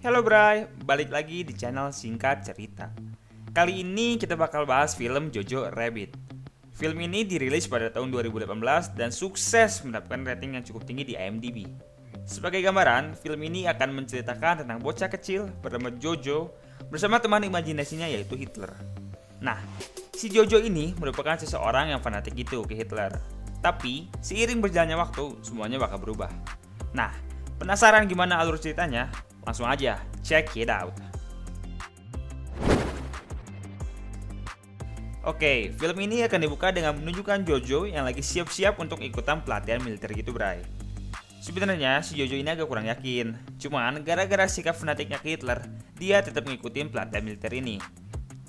Halo Bray, balik lagi di channel Singkat Cerita. Kali ini kita bakal bahas film Jojo Rabbit. Film ini dirilis pada tahun 2018 dan sukses mendapatkan rating yang cukup tinggi di IMDb. Sebagai gambaran, film ini akan menceritakan tentang bocah kecil bernama Jojo bersama teman imajinasinya yaitu Hitler. Nah, si Jojo ini merupakan seseorang yang fanatik gitu ke Hitler. Tapi, seiring berjalannya waktu, semuanya bakal berubah. Nah, penasaran gimana alur ceritanya? Langsung aja, check it out. Oke, film ini akan dibuka dengan menunjukkan Jojo yang lagi siap-siap untuk ikutan pelatihan militer gitu, Bray. Sebenarnya si Jojo ini agak kurang yakin. Cuman gara-gara sikap fanatiknya ke Hitler, dia tetap ngikutin pelatihan militer ini.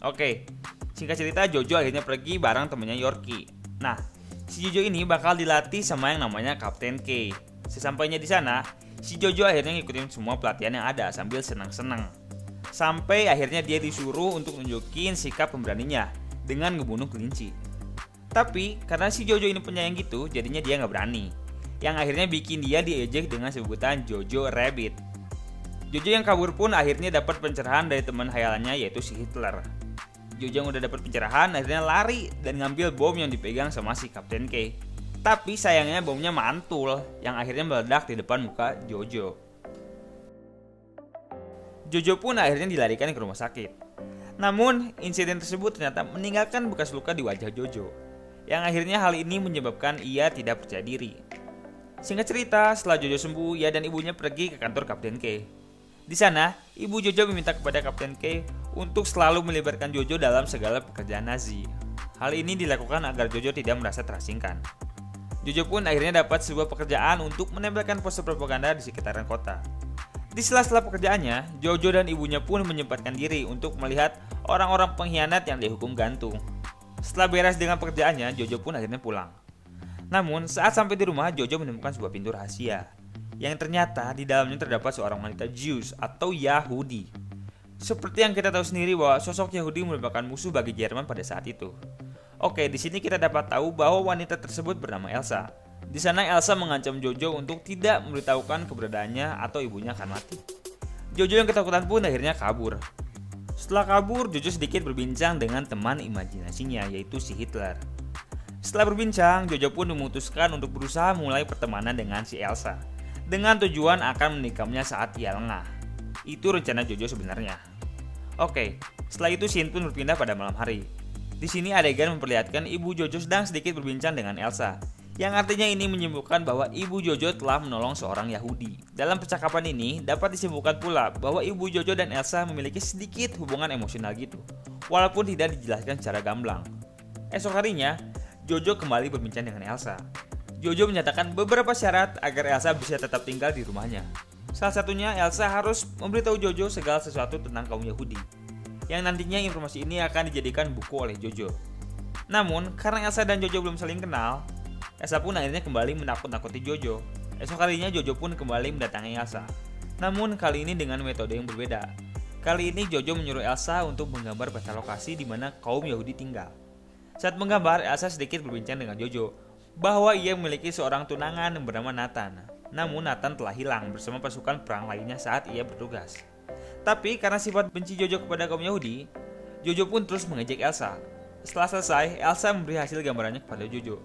Oke, singkat cerita Jojo akhirnya pergi bareng temennya Yorkie. Nah, si Jojo ini bakal dilatih sama yang namanya Kapten K. Sesampainya di sana, si Jojo akhirnya ngikutin semua pelatihan yang ada sambil senang-senang. Sampai akhirnya dia disuruh untuk nunjukin sikap pemberaninya dengan ngebunuh kelinci. Tapi karena si Jojo ini penyayang gitu, jadinya dia nggak berani. Yang akhirnya bikin dia diejek dengan sebutan Jojo Rabbit. Jojo yang kabur pun akhirnya dapat pencerahan dari teman hayalannya yaitu si Hitler. Jojo yang udah dapat pencerahan akhirnya lari dan ngambil bom yang dipegang sama si Kapten K. Tapi sayangnya bomnya mantul yang akhirnya meledak di depan muka Jojo. Jojo pun akhirnya dilarikan ke rumah sakit. Namun, insiden tersebut ternyata meninggalkan bekas luka di wajah Jojo. Yang akhirnya hal ini menyebabkan ia tidak percaya diri. Singkat cerita, setelah Jojo sembuh, ia dan ibunya pergi ke kantor Kapten K. Di sana, ibu Jojo meminta kepada Kapten K untuk selalu melibatkan Jojo dalam segala pekerjaan Nazi. Hal ini dilakukan agar Jojo tidak merasa terasingkan. Jojo pun akhirnya dapat sebuah pekerjaan untuk menempelkan poster propaganda di sekitaran kota. Di sela-sela pekerjaannya, Jojo dan ibunya pun menyempatkan diri untuk melihat orang-orang pengkhianat yang dihukum gantung. Setelah beres dengan pekerjaannya, Jojo pun akhirnya pulang. Namun, saat sampai di rumah, Jojo menemukan sebuah pintu rahasia yang ternyata di dalamnya terdapat seorang wanita Jews atau Yahudi. Seperti yang kita tahu sendiri bahwa sosok Yahudi merupakan musuh bagi Jerman pada saat itu. Oke, di sini kita dapat tahu bahwa wanita tersebut bernama Elsa. Di sana Elsa mengancam Jojo untuk tidak memberitahukan keberadaannya atau ibunya akan mati. Jojo yang ketakutan pun akhirnya kabur. Setelah kabur, Jojo sedikit berbincang dengan teman imajinasinya yaitu si Hitler. Setelah berbincang, Jojo pun memutuskan untuk berusaha mulai pertemanan dengan si Elsa dengan tujuan akan menikamnya saat ia lengah. Itu rencana Jojo sebenarnya. Oke, setelah itu scene pun berpindah pada malam hari. Di sini adegan memperlihatkan ibu Jojo sedang sedikit berbincang dengan Elsa, yang artinya ini menyebutkan bahwa ibu Jojo telah menolong seorang Yahudi. Dalam percakapan ini dapat disimpulkan pula bahwa ibu Jojo dan Elsa memiliki sedikit hubungan emosional gitu, walaupun tidak dijelaskan secara gamblang. Esok harinya, Jojo kembali berbincang dengan Elsa. Jojo menyatakan beberapa syarat agar Elsa bisa tetap tinggal di rumahnya. Salah satunya Elsa harus memberitahu Jojo segala sesuatu tentang kaum Yahudi, yang nantinya informasi ini akan dijadikan buku oleh Jojo. Namun, karena Elsa dan Jojo belum saling kenal, Elsa pun akhirnya kembali menakut-nakuti Jojo. Esok harinya Jojo pun kembali mendatangi Elsa. Namun, kali ini dengan metode yang berbeda. Kali ini Jojo menyuruh Elsa untuk menggambar peta lokasi di mana kaum Yahudi tinggal. Saat menggambar, Elsa sedikit berbincang dengan Jojo bahwa ia memiliki seorang tunangan yang bernama Nathan. Namun, Nathan telah hilang bersama pasukan perang lainnya saat ia bertugas. Tapi karena sifat benci Jojo kepada kaum Yahudi, Jojo pun terus mengejek Elsa. Setelah selesai, Elsa memberi hasil gambarannya kepada Jojo.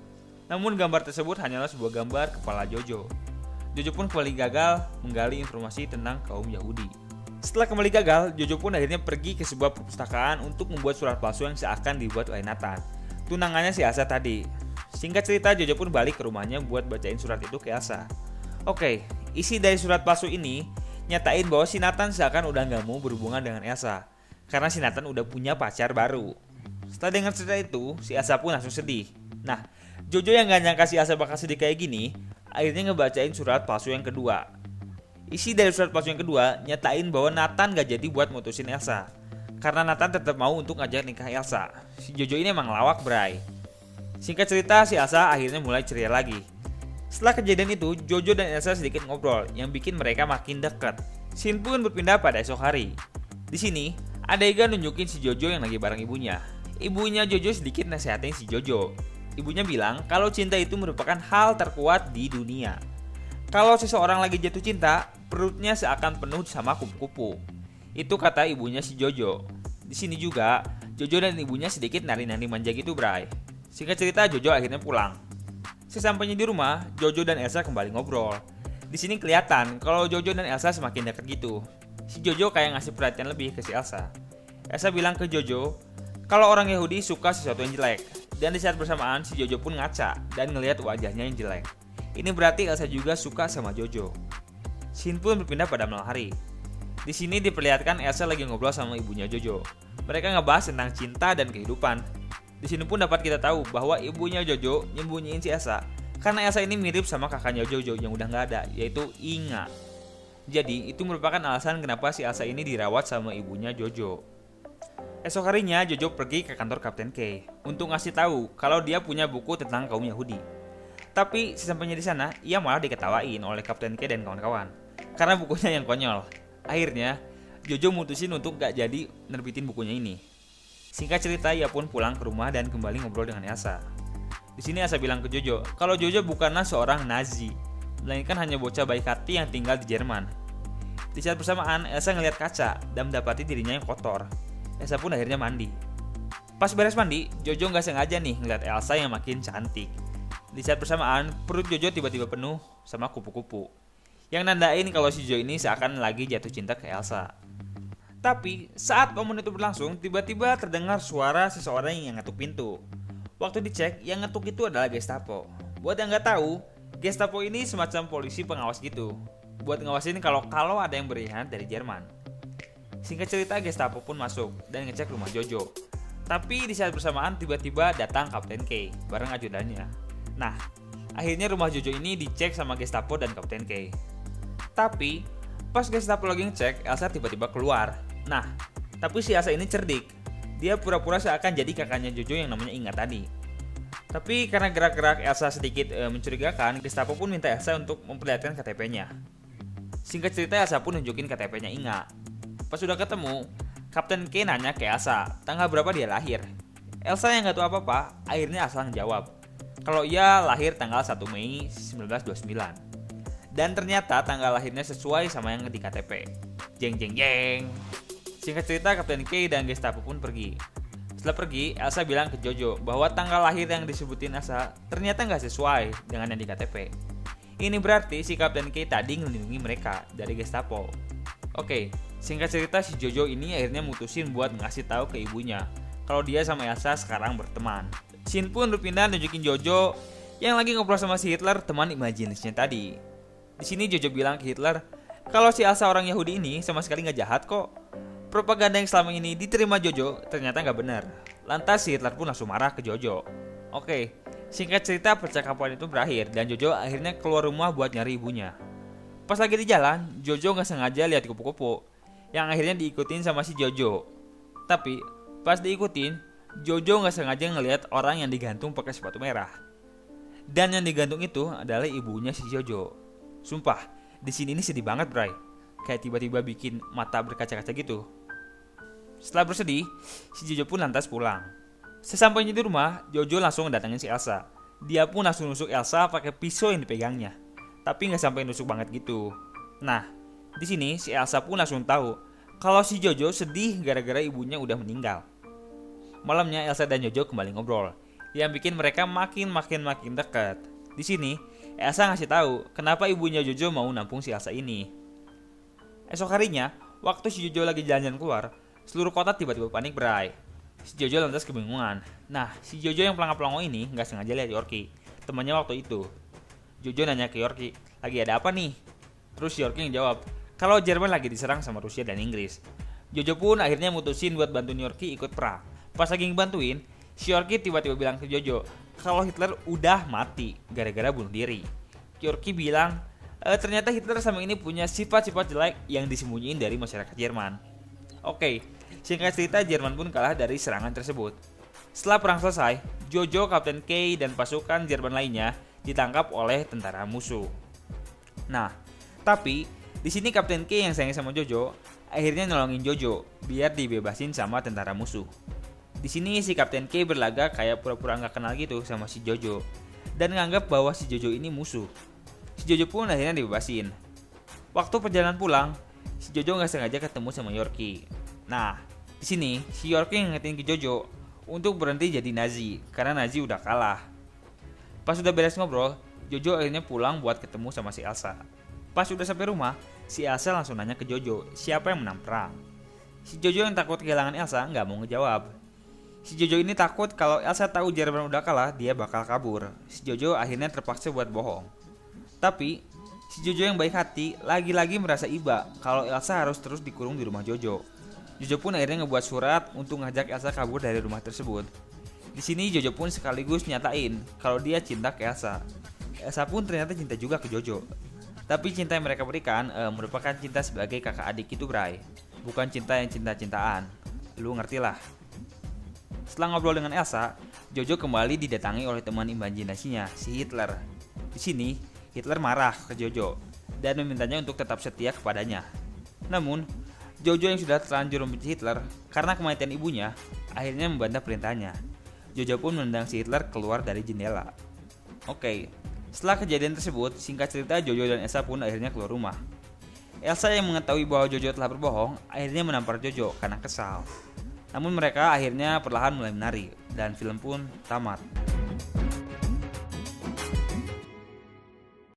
Namun gambar tersebut hanyalah sebuah gambar kepala Jojo. Jojo pun kembali gagal menggali informasi tentang kaum Yahudi. Setelah kembali gagal, Jojo pun akhirnya pergi ke sebuah perpustakaan untuk membuat surat palsu yang seakan dibuat oleh Nathan, tunangannya si Elsa tadi. Singkat cerita, Jojo pun balik ke rumahnya buat bacain surat itu ke Elsa. Oke, isi dari surat palsu ini nyatain bahwa si Nathan seakan udah gak mau berhubungan dengan Elsa karena si Nathan udah punya pacar baru. Setelah dengar cerita itu, si Elsa pun langsung sedih. Nah, Jojo yang gak nyangka si Elsa bakal sedih kayak gini, akhirnya ngebacain surat palsu yang kedua. Isi dari surat palsu yang kedua nyatain bahwa Nathan gak jadi buat mutusin Elsa karena Nathan tetap mau untuk ngajak nikah Elsa. Si Jojo ini emang lawak, bray. Singkat cerita, si Elsa akhirnya mulai ceria lagi. Setelah kejadian itu, Jojo dan Elsa sedikit ngobrol yang bikin mereka makin dekat. Scene pun berpindah pada esok hari. Di sini, adegan nunjukin si Jojo yang lagi bareng ibunya. Ibunya Jojo sedikit nasehatin si Jojo. Ibunya bilang kalau cinta itu merupakan hal terkuat di dunia. Kalau seseorang lagi jatuh cinta, perutnya seakan penuh sama kupu-kupu. Itu kata ibunya si Jojo. Di sini juga, Jojo dan ibunya sedikit nari-nari manja gitu, Bray. Singkat cerita, Jojo akhirnya pulang. Sesampainya di rumah, Jojo dan Elsa kembali ngobrol. Di sini kelihatan kalau Jojo dan Elsa semakin dekat gitu. Si Jojo kayak ngasih perhatian lebih ke si Elsa. Elsa bilang ke Jojo kalau orang Yahudi suka sesuatu yang jelek. Dan di saat bersamaan, si Jojo pun ngaca dan ngelihat wajahnya yang jelek. Ini berarti Elsa juga suka sama Jojo. Scene pun berpindah pada malam hari. Di sini diperlihatkan Elsa lagi ngobrol sama ibunya Jojo. Mereka ngebahas tentang cinta dan kehidupan. Di sini pun dapat kita tahu bahwa ibunya Jojo nyembunyiin si Elsa karena Elsa ini mirip sama kakaknya Jojo yang udah nggak ada, yaitu Inga. Jadi itu merupakan alasan kenapa si Elsa ini dirawat sama ibunya Jojo. Esok harinya Jojo pergi ke kantor Kapten K untuk ngasih tahu kalau dia punya buku tentang kaum Yahudi. Tapi sesampainya di sana, ia malah diketawain oleh Kapten K dan kawan-kawan karena bukunya yang konyol. Akhirnya, Jojo mutusin untuk gak jadi nerbitin bukunya ini. Singkat cerita, ia pun pulang ke rumah dan kembali ngobrol dengan Elsa. Di sini Elsa bilang ke Jojo, kalau Jojo bukanlah seorang Nazi, melainkan hanya bocah baik hati yang tinggal di Jerman. Di saat bersamaan, Elsa ngelihat kaca dan mendapati dirinya yang kotor. Elsa pun akhirnya mandi. Pas beres mandi, Jojo gak sengaja nih ngeliat Elsa yang makin cantik. Di saat bersamaan, perut Jojo tiba-tiba penuh sama kupu-kupu, yang nandain kalau si Jojo ini seakan lagi jatuh cinta ke Elsa. Tapi saat momen itu berlangsung, tiba-tiba terdengar suara seseorang yang ngetuk pintu. Waktu dicek, yang ngetuk itu adalah Gestapo. Buat yang nggak tahu, Gestapo ini semacam polisi pengawas gitu, buat ngawasin kalau ada yang berkhianat dari Jerman. Singkat cerita, Gestapo pun masuk dan ngecek rumah Jojo. Tapi di saat bersamaan tiba-tiba datang Kapten K bareng ajudannya. Nah, akhirnya rumah Jojo ini dicek sama Gestapo dan Kapten K. Tapi pas Gestapo lagi ngecek, Elsa tiba-tiba keluar. Nah, tapi si Elsa ini cerdik. Dia pura-pura seakan jadi kakaknya Jojo yang namanya Inga tadi. Tapi karena gerak-gerak Elsa sedikit mencurigakan, Gestapo pun minta Elsa untuk memperlihatkan KTP-nya. Singkat cerita, Elsa pun nunjukin KTP-nya Inga. Pas sudah ketemu, Kapten K nanya ke Elsa tanggal berapa dia lahir. Elsa yang gak tahu apa-apa, akhirnya asal ngejawab kalau ia lahir tanggal 1 Mei 1929. Dan ternyata tanggal lahirnya sesuai sama yang di KTP. Jeng jeng jeng. Singkat cerita, Kapten K dan Gestapo pun pergi. Setelah pergi, Elsa bilang ke Jojo bahwa tanggal lahir yang disebutin Elsa ternyata nggak sesuai dengan yang di KTP. Ini berarti si Kapten K tadi ngelindungi mereka dari Gestapo. Oke, singkat cerita si Jojo ini akhirnya mutusin buat ngasih tahu ke ibunya kalau dia sama Elsa sekarang berteman. Scene pun berpindah nunjukin Jojo yang lagi ngobrol sama si Hitler, teman imajinasinya tadi. Di sini Jojo bilang ke Hitler kalau si Elsa orang Yahudi ini sama sekali nggak jahat kok. Propaganda yang selama ini diterima Jojo ternyata nggak benar. Lantas si Hitler pun langsung marah ke Jojo. Oke, singkat cerita percakapan itu berakhir dan Jojo akhirnya keluar rumah buat nyari ibunya. Pas lagi di jalan, Jojo nggak sengaja lihat kupu-kupu yang akhirnya diikutin sama si Jojo. Tapi pas diikutin, Jojo nggak sengaja ngelihat orang yang digantung pakai sepatu merah. Dan yang digantung itu adalah ibunya si Jojo. Sumpah, di sini ini sedih banget, Bray. Kayak tiba-tiba bikin mata berkaca-kaca gitu. Setelah bersedih, si Jojo pun lantas pulang. Sesampainya di rumah, Jojo langsung datangin si Elsa. Dia pun langsung nusuk Elsa pakai pisau yang dipegangnya. Tapi nggak sampai nusuk banget gitu. Nah, di sini si Elsa pun langsung tahu kalau si Jojo sedih gara-gara ibunya udah meninggal. Malamnya Elsa dan Jojo kembali ngobrol, yang bikin mereka makin dekat. Di sini Elsa ngasih tahu kenapa ibunya Jojo mau nampung si Elsa ini. Esok harinya, waktu si Jojo lagi jalan-jalan keluar, seluruh kota tiba-tiba panik, Bray. Si Jojo lantas kebingungan. Nah, si Jojo yang pelangap-pelongo ini nggak sengaja lihat Yorkie, temannya waktu itu. Jojo nanya ke Yorkie, lagi ada apa nih? Terus Yorkie jawab, kalau Jerman lagi diserang sama Rusia dan Inggris. Jojo pun akhirnya mutusin buat bantuin Yorkie ikut perang. Pas lagi ngebantuin, si Yorkie tiba-tiba bilang ke Jojo kalau Hitler udah mati gara-gara bunuh diri. Yorkie bilang ternyata Hitler sama ini punya sifat-sifat jelek yang disembunyiin dari masyarakat Jerman. Oke, singkat cerita Jerman pun kalah dari serangan tersebut. Setelah perang selesai, Jojo, Kapten K, dan pasukan Jerman lainnya ditangkap oleh tentara musuh. Nah, tapi di sini Kapten K yang sayang sama Jojo akhirnya nolongin Jojo biar dibebasin sama tentara musuh. Di sini si Kapten K berlagak kayak pura-pura nggak kenal gitu sama si Jojo dan nganggap bahwa si Jojo ini musuh. Si Jojo pun akhirnya dibebasin. Waktu perjalanan pulang, si Jojo nggak sengaja ketemu sama Yorkie. Nah, di sini si Yorkie ngingetin ke Jojo untuk berhenti jadi Nazi karena Nazi udah kalah. Pas udah beres ngobrol, Jojo akhirnya pulang buat ketemu sama si Elsa. Pas udah sampai rumah, si Elsa langsung nanya ke Jojo siapa yang menang perang. Si Jojo yang takut kehilangan Elsa nggak mau ngejawab. Si Jojo ini takut kalau Elsa tahu Jerman udah kalah, dia bakal kabur. Si Jojo akhirnya terpaksa buat bohong. Tapi si Jojo yang baik hati lagi-lagi merasa iba kalau Elsa harus terus dikurung di rumah Jojo. Jojo pun akhirnya ngebuat surat untuk ngajak Elsa kabur dari rumah tersebut. Di sini Jojo pun sekaligus nyatain kalau dia cinta ke Elsa. Elsa pun ternyata cinta juga ke Jojo. Tapi cinta yang mereka berikan merupakan cinta sebagai kakak adik itu, Bray. Bukan cinta yang cinta-cintaan. Lu ngerti lah. Setelah ngobrol dengan Elsa, Jojo kembali didatangi oleh teman imajinasinya, si Hitler. Di sini, Hitler marah ke Jojo dan memintanya untuk tetap setia kepadanya. Namun, Jojo yang sudah terlanjur membenci Hitler karena kematian ibunya, akhirnya membantah perintahnya. Jojo pun menendang si Hitler keluar dari jendela. Oke, setelah kejadian tersebut, singkat cerita Jojo dan Elsa pun akhirnya keluar rumah. Elsa yang mengetahui bahwa Jojo telah berbohong, akhirnya menampar Jojo karena kesal. Namun mereka akhirnya perlahan mulai menari, dan film pun tamat.